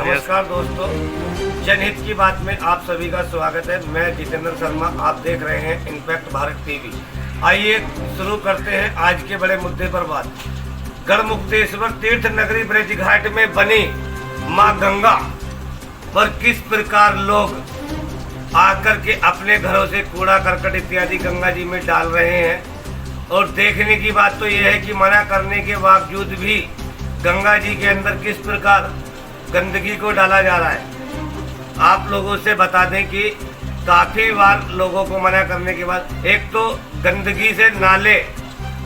नमस्कार दोस्तों, जनहित की बात में आप सभी का स्वागत है। मैं जितेंद्र शर्मा, आप देख रहे हैं इम्पैक्ट भारत टीवी। आइए शुरू करते हैं आज के बड़े मुद्दे पर बात। गढ़मुक्तेश्वर तीर्थ नगरी ब्रज घाट में बनी मां गंगा पर किस प्रकार लोग आकर के अपने घरों से कूड़ा करकट इत्यादि गंगा जी में डाल रहे हैं। और देखने की बात तो यह है कि मना करने के बावजूद भी गंगा जी के अंदर किस प्रकार गंदगी को डाला जा रहा है। आप लोगों से बता दें कि काफ़ी बार लोगों को मना करने के बाद एक तो गंदगी से नाले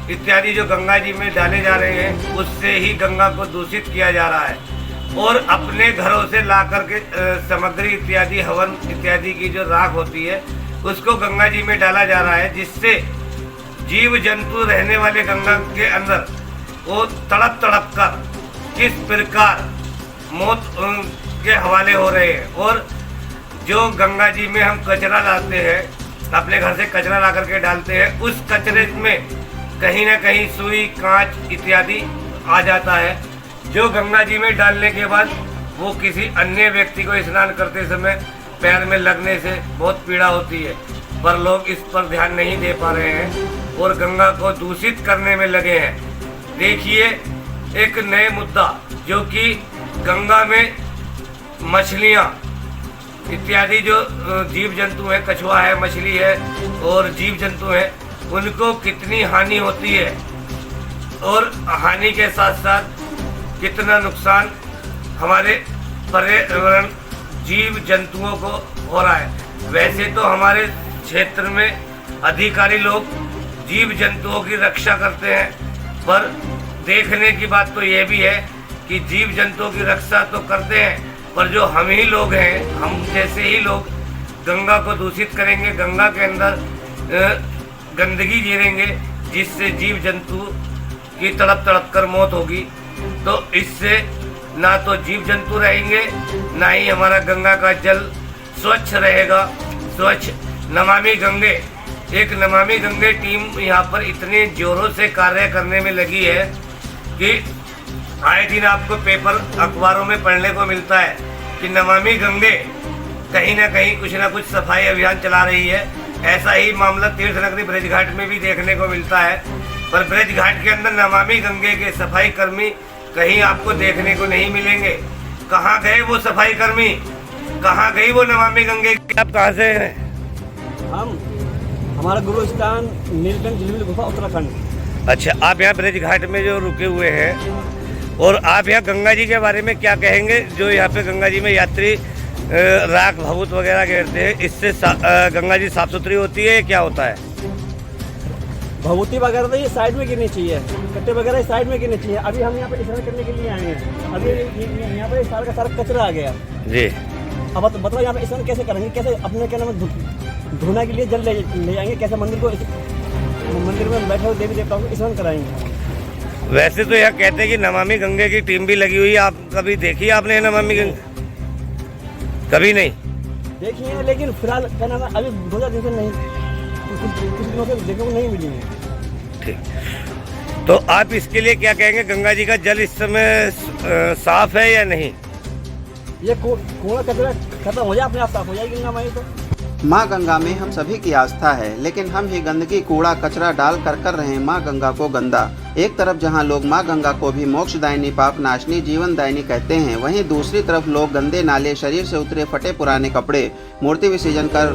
इत्यादि जो गंगा जी में डाले जा रहे हैं उससे ही गंगा को दूषित किया जा रहा है। और अपने घरों से ला करके सामग्री इत्यादि हवन इत्यादि की जो राख होती है उसको गंगा जी में डाला जा रहा है, जिससे जीव जंतु रहने वाले गंगा के अंदर वो तड़प तड़प कर किस प्रकार मौत के हवाले हो रहे हैं। और जो गंगा जी में हम कचरा डालते हैं, अपने घर से कचरा ला करके डालते हैं, उस कचरे में कहीं ना कहीं सुई कांच इत्यादि आ जाता है, जो गंगा जी में डालने के बाद वो किसी अन्य व्यक्ति को स्नान करते समय पैर में लगने से बहुत पीड़ा होती है। पर लोग इस पर ध्यान नहीं दे पा रहे हैं और गंगा को दूषित करने में लगे हैं। देखिए, एक नए मुद्दा जो कि गंगा में मछलियाँ इत्यादि जो जीव जंतु हैं, कछुआ है, मछली है और जीव जंतु हैं, उनको कितनी हानि होती है और हानि के साथ साथ कितना नुकसान हमारे पर्यावरण जीव जंतुओं को हो रहा है। वैसे तो हमारे क्षेत्र में अधिकारी लोग जीव जंतुओं की रक्षा करते हैं, पर देखने की बात तो ये भी है कि जीव जंतुओं की रक्षा तो करते हैं, पर जो हम ही लोग हैं, हम जैसे ही लोग गंगा को दूषित करेंगे, गंगा के अंदर गंदगी गिरेंगे, जिससे जीव जंतु की तड़प तड़प कर मौत होगी। तो इससे ना तो जीव जंतु रहेंगे, ना ही हमारा गंगा का जल स्वच्छ रहेगा। स्वच्छ नमामि गंगे, एक नमामि गंगे टीम यहाँ पर इतने जोरों से कार्य करने में लगी है कि आए दिन आपको पेपर अखबारों में पढ़ने को मिलता है कि नमामि गंगे कहीं ना कहीं कुछ ना कुछ सफाई अभियान चला रही है। ऐसा ही मामला तीर्थ नगरी ब्रज घाट में भी देखने को मिलता है, पर ब्रज घाट के अंदर नमामि गंगे के सफाई कर्मी कहीं आपको देखने को नहीं मिलेंगे। कहाँ गए वो सफाई कर्मी, कहाँ गई वो नमामि गंगे? आप कहाँ से हैं? हमारा गुरु स्थान नीलकंठ झिलमिल गुफा उत्तराखंड। अच्छा, आप यहाँ ब्रज घाट में जो रुके हुए हैं, और आप यहाँ गंगा जी के बारे में क्या कहेंगे? जो यहाँ पे गंगा जी में यात्री राख भभूत वगैरह घेरते हैं, इससे गंगा जी साफ सुथरी होती है, क्या होता है? भभूति वगैरह तो ये साइड में गिरनी चाहिए, कट्टे वगैरह साइड में गिरनी चाहिए। अभी हम यहाँ पे स्नान करने के लिए आए हैं, अभी यहाँ पे सारा का सारा कचरा आ गया जी। अब बताओ यहाँ पे स्नान कैसे करेंगे, कैसे अपने क्या नाम धोने के लिए जल ले जाएंगे, कैसे मंदिर में बैठे हुए देवी देवताओं को स्नान कराएंगे? वैसे तो यहाँ कहते हैं कि नमामि गंगे की टीम भी लगी हुई है। आप कभी देखी आपने नमामि गंगे? कभी नहीं देखी है, लेकिन फिलहाल क्या नाम है, अभी 2-4 दिन से नहीं, कुछ दिनों से देखने को नहीं मिली है। ठीक, तो आप इसके लिए क्या कहेंगे? गंगा जी का जल इस समय साफ है या नहीं? ये कूड़ा कचरा खत्म हो जाए, अपने आप साफ हो जाएगी गंगा माई। तो माँ गंगा में हम सभी की आस्था है, लेकिन हम ही गंदगी कूड़ा कचरा डाल कर रहे हैं माँ गंगा को गंदा। एक तरफ जहाँ लोग माँ गंगा को भी मोक्षदायिनी, पाप नाशनी, जीवनदायिनी कहते हैं, वहीं दूसरी तरफ लोग गंदे नाले, शरीर से उतरे फटे पुराने कपड़े, मूर्ति विसर्जन कर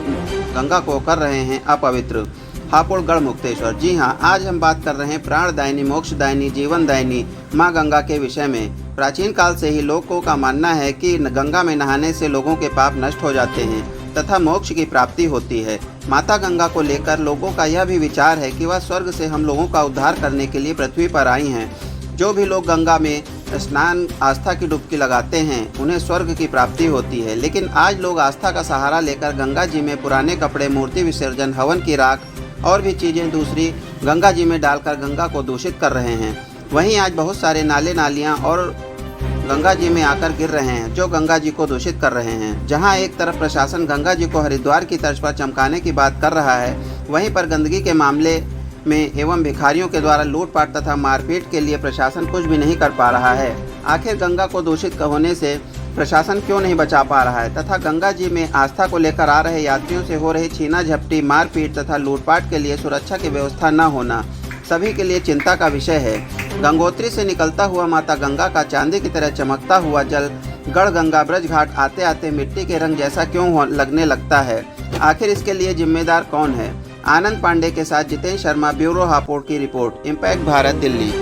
गंगा को कर रहे हैं अपवित्र। हापुड़ गढ़मुक्तेश्वर, जी हाँ, आज हम बात कर रहे हैं प्राणदायिनी, मोक्षदायिनी, जीवनदायिनी माँ गंगा के विषय में। प्राचीन काल से ही लोगों का मानना है कि गंगा में नहाने से लोगों के पाप नष्ट हो जाते हैं तथा मोक्ष की प्राप्ति होती है। माता गंगा को लेकर लोगों का यह भी विचार है कि वह स्वर्ग से हम लोगों का उद्धार करने के लिए पृथ्वी पर आई हैं। जो भी लोग गंगा में स्नान आस्था की डुबकी लगाते हैं उन्हें स्वर्ग की प्राप्ति होती है। लेकिन आज लोग आस्था का सहारा लेकर गंगा जी में पुराने कपड़े, मूर्ति विसर्जन, हवन की राख और भी चीज़ें दूसरी गंगा जी में डालकर गंगा को दूषित कर रहे हैं। वहीं आज बहुत सारे नाले नालियाँ और गंगा जी में आकर गिर रहे हैं, जो गंगा जी को दूषित कर रहे हैं। जहां एक तरफ प्रशासन गंगा जी को हरिद्वार की तर्ज पर चमकाने की बात कर रहा है, वहीं पर गंदगी के मामले में एवं भिखारियों के द्वारा लूटपाट तथा मारपीट के लिए प्रशासन कुछ भी नहीं कर पा रहा है। आखिर गंगा को दूषित होने से प्रशासन क्यों नहीं बचा पा रहा है तथा गंगा जी में आस्था को लेकर आ रहे यात्रियों से हो रही छीना झपटी, मारपीट तथा लूटपाट के लिए सुरक्षा की व्यवस्था न होना सभी के लिए चिंता का विषय है। गंगोत्री से निकलता हुआ माता गंगा का चांदी की तरह चमकता हुआ जल गढ़गंगा ब्रज घाट आते आते मिट्टी के रंग जैसा क्यों लगने लगता है? आखिर इसके लिए जिम्मेदार कौन है? आनंद पांडे के साथ जितेंद्र शर्मा, ब्यूरो हापुड़ की रिपोर्ट, इम्पैक्ट भारत, दिल्ली।